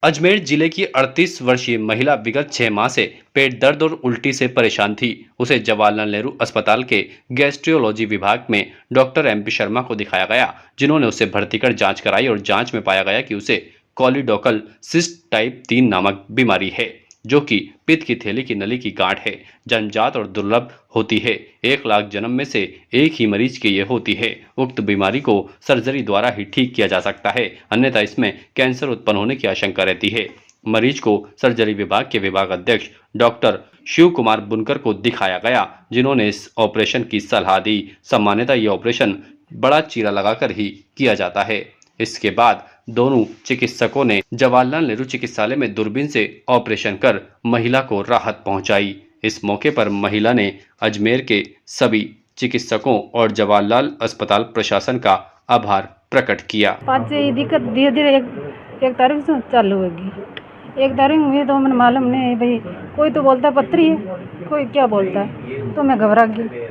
अजमेर जिले की 38 वर्षीय महिला विगत 6 माह से पेट दर्द और उल्टी से परेशान थी। उसे जवाहरलाल नेहरू अस्पताल के गैस्ट्रोलॉजी विभाग में डॉक्टर एमपी शर्मा को दिखाया गया, जिन्होंने उसे भर्ती कर जांच कराई और जांच में पाया गया कि उसे कॉलीडोकल सिस्ट टाइप 3 नामक बीमारी है, जो कि पित्त की थैली की नली की गांठ है। जन्मजात और दुर्लभ होती है। 1 लाख जन्म में से एक ही मरीज की ये होती है। उक्त बीमारी को सर्जरी द्वारा ही ठीक किया जा सकता है, अन्यथा इसमें कैंसर उत्पन्न होने की आशंका रहती है। मरीज को सर्जरी विभाग के विभाग अध्यक्ष डॉक्टर शिव कुमार बुनकर को दिखाया गया, जिन्होंने इस ऑपरेशन की सलाह दी। सामान्यतः ये ऑपरेशन बड़ा चीरा लगाकर ही किया जाता है। इसके बाद दोनों चिकित्सकों ने जवाहरलाल नेहरू चिकित्सालय में दूरबीन से ऑपरेशन कर महिला को राहत पहुंचाई। इस मौके पर महिला ने अजमेर के सभी चिकित्सकों और जवाहरलाल अस्पताल प्रशासन का आभार प्रकट किया। आज ये दिक्कत धीरे धीरे एक तारीख से चालू होगी। 1 तारीख में तो मैंने मालूम नहीं भाई, कोई तो बोलता पथरी है, कोई क्या बोलता है, तो मैं घबरा गई।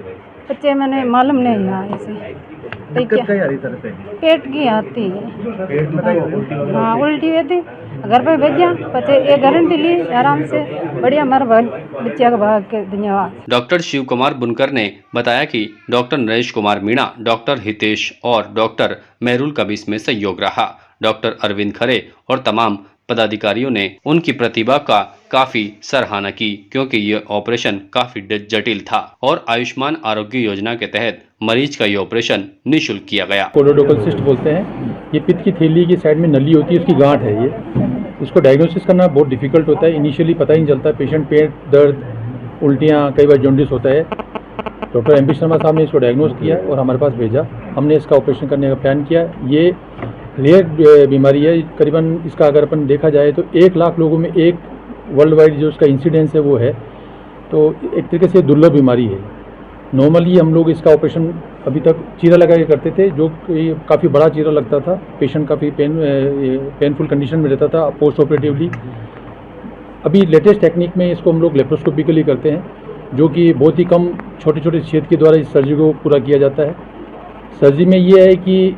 बच्चे मैंने मालूम नहीं यहाँ ऐसे दिक्कत क्या आ रही तरफ से? पेट की आती है। पेट में तो उल्टी हो रही है। हाँ उल्टी हुई थी, घर पे भेजा, बच्चे एक गारंटी ली आराम से, बढ़िया मर बच्चे का भाग के धन्यवाद। डॉक्टर शिव कुमार बुनकर ने बताया कि डॉक्टर नरेश कुमार मीणा, डॉक्टर हितेश और डॉक्टर मेहरुल का भी इसमें सहयोग रहा। डॉक्टर अरविंद खरे और तमाम पदाधिकारियों ने उनकी प्रतिभा का काफी सराहना की, क्योंकि ये ऑपरेशन काफी जटिल था और आयुष्मान आरोग्य योजना के तहत मरीज का ये ऑपरेशन निःशुल्क किया गया। कोलोडोकल सिस्ट बोलते हैं, ये पित्त की थैली की साइड में नली होती है, उसकी गांठ है ये। इसको डायग्नोसिस करना बहुत डिफिकल्ट होता है। इनिशियली पता ही नहीं चलता, पेशेंट पेट दर्द, उल्टियाँ, कई बार जॉन्डिस होता है। डॉक्टर एमपी शर्मा साहब ने इसको डायग्नोस किया और हमारे पास भेजा। हमने इसका ऑपरेशन करने का प्लान किया। ये रेयर बीमारी है, करीबन इसका अगर अपन देखा जाए तो 1 लाख लोगों में एक वर्ल्ड वाइड जो इसका इंसिडेंस है वो है, तो एक तरीके से दुर्लभ बीमारी है। नॉर्मली हम लोग इसका ऑपरेशन अभी तक चीरा लगा के करते थे, जो कि काफ़ी बड़ा चीरा लगता था, पेशेंट काफ़ी पेनफुल कंडीशन में रहता था पोस्ट ऑपरेटिवली। अभी लेटेस्ट टेक्निक में इसको हम लोग लेप्रोस्कोपिकली करते हैं, जो कि बहुत ही कम छोटे छोटे छेद के द्वारा इस सर्जरी को पूरा किया जाता है। सर्जरी में ये है कि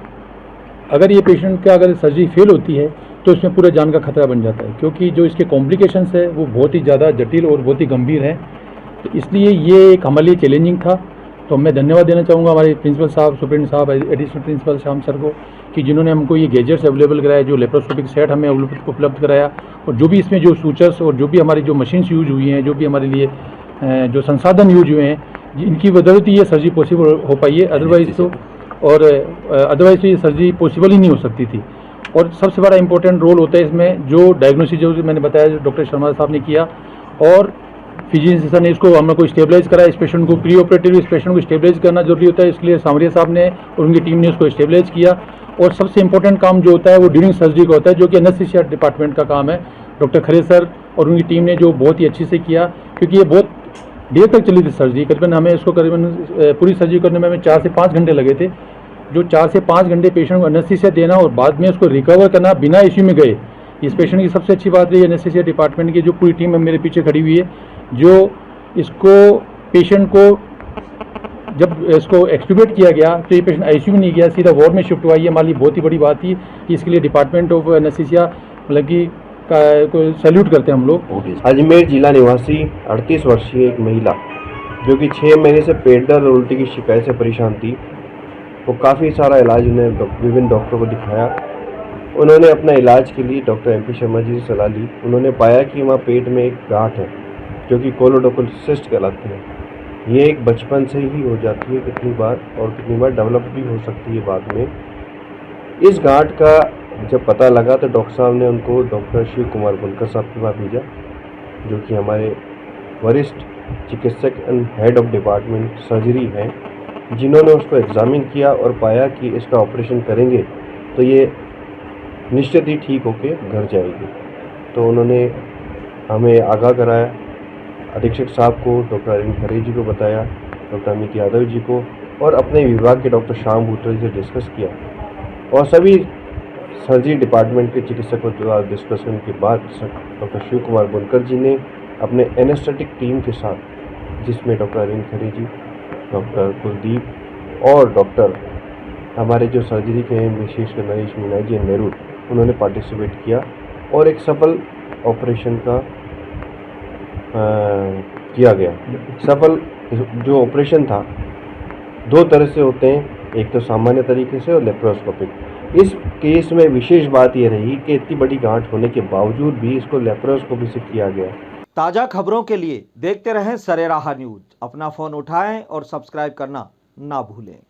अगर ये पेशेंट का अगर सर्जरी फेल होती है तो इसमें पूरे जान का खतरा बन जाता है, क्योंकि जो इसके कॉम्प्लिकेशंस है वो बहुत ही ज़्यादा जटिल और बहुत ही गंभीर हैं। तो इसलिए ये एक हमारे लिए चैलेंजिंग था। तो मैं धन्यवाद देना चाहूँगा हमारे प्रिंसिपल साहब, सुप्रिंटेंडेंट साहब, एडिशनल प्रिंसिपल श्याम सर को, कि जिन्होंने हमको ये गैजेट्स अवेलेबल कराया, जो लेप्रोस्कोपिक सेट हमें उपलब्ध कराया, और जो भी इसमें जो सूचर्स और जो भी हमारी जो मशीन्स यूज हुई हैं, जो भी हमारे लिए जो संसाधन यूज हुए हैं, इनकी बदौलत ही ये सर्जरी पॉसिबल हो पाई है। अदरवाइज तो ये सर्जरी पॉसिबल ही नहीं हो सकती थी। और सबसे बड़ा इंपॉर्टेंट रोल होता है इसमें जो डायग्नोसिस, जो मैंने बताया, जो डॉक्टर शर्मा साहब ने किया, और फिजिशियन ने इसको हम लोग को स्टेबलाइज करा। इस पेशेंट को प्री ऑपरेटिव इस पेशेंट को स्टेबलाइज करना जरूरी होता है, इसलिए सांवरिया साहब ने और उनकी टीम ने उसको स्टेबलाइज किया। और सबसे इंपॉर्टेंट काम जो होता है वो ड्यूरिंग सर्जरी का होता है, जो कि एनेस्थीसिया डिपार्टमेंट का काम है। डॉक्टर खरे सर और उनकी टीम ने जो बहुत ही अच्छे से किया, क्योंकि ये बहुत देर तक चली थी सर्जरी। करीबन पूरी सर्जरी करने में हमें 4 से 5 घंटे लगे थे। जो 4 से 5 घंटे पेशेंट को एनेस्थीसिया देना और बाद में उसको रिकवर करना बिना आईसीयू में गए, इस पेशेंट की सबसे अच्छी बात रही। एनेस्थीसिया डिपार्टमेंट की जो पूरी टीम है मेरे पीछे खड़ी हुई है, जो इसको पेशेंट को जब इसको एक्सट्यूबेट किया गया तो ये पेशेंट आईसीयू में नहीं गया, सीधा वार्ड में शिफ्ट हुआ। ये हमारी बहुत ही बड़ी बात थी, इसके लिए डिपार्टमेंट ऑफ एनेस्थीसिया मतलब कि को सैल्यूट करते हैं हम लोग। अजमेर जिला निवासी 38 वर्षीय एक महिला, जो कि 6 महीने से पेट दर्द और उल्टी की शिकायत से परेशान थी, वो काफ़ी सारा इलाज उन्हें विभिन्न डॉक्टरों को दिखाया। उन्होंने अपना इलाज के लिए डॉक्टर एमपी शर्मा जी से सलाह ली। उन्होंने पाया कि वहाँ पेट में एक गांठ है, जो कि कोलोडोकल सिस्ट कहलाती है। ये एक बचपन से ही हो जाती है कितनी बार, और कितनी बार डेवलप भी हो सकती है बाद में। इस गांठ का जब पता लगा तो डॉक्टर साहब ने उनको डॉक्टर शिव कुमार बुनकर साहब के पास भेजा, जो कि हमारे वरिष्ठ चिकित्सक and head of department surgery हैं, जिन्होंने उसको एग्जामिन किया और पाया कि इसका ऑपरेशन करेंगे तो ये निश्चित ही ठीक होके घर जाएगी। तो उन्होंने हमें आगाह कराया, अधीक्षक साहब को, डॉक्टर अरविंद खरे जी को बताया, डॉक्टर अमित यादव जी को, और अपने विभाग के डॉक्टर श्याम भूतल जी से डिस्कस किया। और सभी सर्जरी डिपार्टमेंट के चिकित्सकों द्वारा डिस्कशन के बाद डॉक्टर शिव कुमार बुनकर जी ने अपने एनेस्थेटिक टीम के साथ, जिसमें डॉक्टर अरविंद खरे जी, डॉक्टर कुलदीप और डॉक्टर हमारे जो सर्जरी के हैं विशेषकर नरेश मीणा जी मेहरुल, उन्होंने पार्टिसिपेट किया और एक सफल ऑपरेशन का किया गया। सफल जो ऑपरेशन था 2 तरह से होते हैं, एक तो सामान्य तरीके से और लेप्रोस्कोपिक। इस केस में विशेष बात ये रही कि इतनी बड़ी गांठ होने के बावजूद भी इसको लेप्रोस्कोपी से किया गया। ताज़ा खबरों के लिए देखते रहें सरेराह न्यूज। अपना फ़ोन उठाएं और सब्सक्राइब करना ना भूलें।